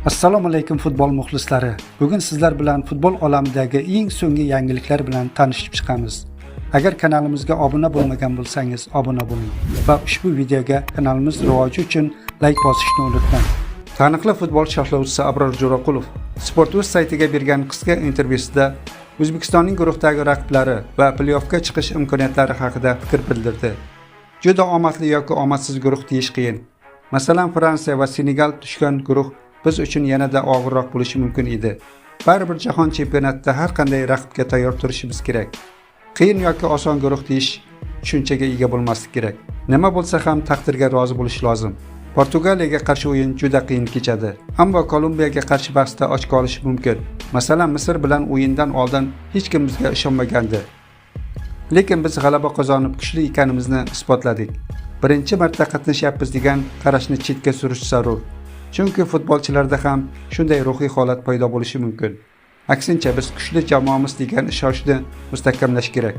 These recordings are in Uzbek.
Assalomu alaykum futbol muxlislari. Bugun sizlar bilan futbol olamidagi eng so'nggi yangiliklar bilan tanishib chiqamiz. Agar kanalimizga obuna bo'lmagan bo'lsangiz, obuna bo'ling va ushbu videoga kanalimiz rivoji uchun like bosishni unutmang. Taniqli futbol sharhlovchisi Abror Jo'raqulov Sport.uz saytiga bergan qisqa intervyusida O'zbekistonning guruhdagi raqiblari va play-offga chiqish imkoniyatlari haqida fikr bildirdi. Juda omadli yoki omadsiz guruh deyish qiyin. Masalan, Fransiya va Senegal tushgan guruh biz uchun yanada og'irroq bo'lishi mumkin edi. Baribir jahon chempionatida har qanday raqibga tayyor turishimiz kerak. Qiyin yoki oson guruh deyish tushunchaga ega bo'lmaslik kerak. Nima bo'lsa ham taqdirga rozi bo'lish lozim. Portugaliyaga qarshi o'yin juda qiyin kechadi, ammo Kolumbiyaga qarshi bahsda ochko olish mumkin. Masalan, Misr bilan o'yindan oldin hech kim bizga ishonmagandi. Lekin biz g'alaba qozonib kuchli ekanimizni isbotladik. Birinchi marta qatnashyapmiz degan qarashni chetga surish zarur. Chunki futbolchilarda ham shunday ruhiy holat paydo bo'lishi mumkin. Aksincha, biz kuchli jamoamiz degan ishonchni mustahkamlash kerak,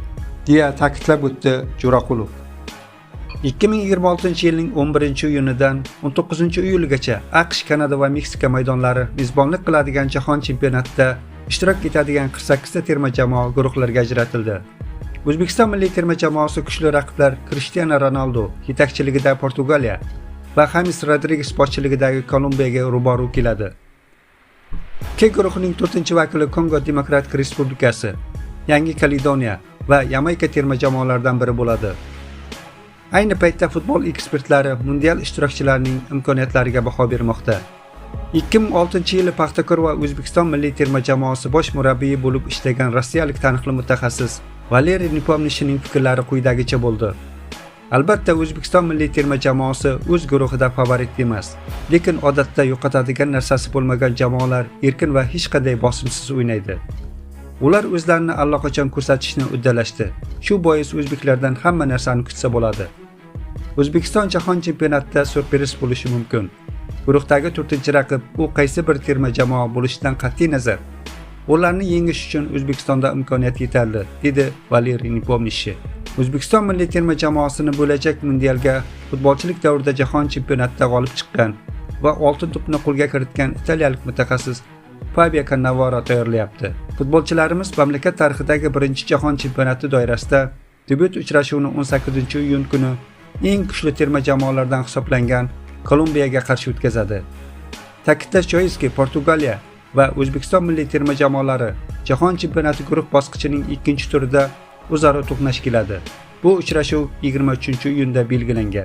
deya ta'kidlab o'tdi Jo'raqulov. 2026-yilning 11-iyunidan 19-iyulgacha AQSh, Kanada va Meksika maydonlari mezbonlik qiladigan jahon chempionatida ishtirok etadigan 48 ta terma jamoa guruhlarga ajratildi. O'zbekiston milliy terma jamoasi kuchli raqiblar Cristiano Ronaldo yetakchiligida Portugaliya va James Rodriguez boshchiligidagi Kolumbiyaga ro'baro keladi. K guruhining 4-vakili Kongo Demokratik Respublikasi, Yangi Kaledoniya va Yamayka terma jamoalaridan biri bo'ladi. Ayni paytda futbol ekspertlari mundial ishtirokchilarining imkoniyatlariga baho bermoqda. 2006-yili Paxtakor va O'zbekiston milliy terma jamoasi bosh murabbiyi bo'lib ishlagan rossiyalik taniqli mutaxassis Valeriy Nepomnishining fikrlari quyidagicha bo'ldi. Albatta, O'zbekiston milliy terma jamoasi o'z guruhida favorit emas, lekin odatda yo'qotadigan narsasi bo'lmagan jamoalar erkin va hech qanday bosimsiz o'ynaydi. Ular o'zlarini allaqachon ko'rsatishni uddalashdi. Shu bois o'zbeklardan hamma narsani kutsa bo'ladi. O'zbekiston jahon chempionatida surpriz bo'lishi mumkin. Guruhdagi 4-raqib u qaysi bir terma jamoa bo'lishidan qat'iy nazar, ularni yengish uchun O'zbekistonda imkoniyat yetarli, dedi Valeriy Nepomnish. O'zbekiston milliy terma jamoasini bo'lajak mundialga futbolchilik davrida jahon chempionatida g'olib chiqqan va oltin to'pni qo'lga kiritgan italiyalik mutaxassis Fabio Cannavaro tayyorlayapti. Futbolchilarimiz mamlakat tarixidagi birinchi jahon chempionati doirasida debyut uchrashuvini 18-iyun kuni eng kuchli terma jamoalardan hisoblangan Kolumbiyaga qarshi o'tkazadi. Ta'kidlash joizki, Portugaliya va O'zbekiston milliy terma jamoalari jahon chempionati guruh bosqichining 2-turida o'zaro to'qnash keladi. Bu uchrashuv 23-iyunda belgilangan.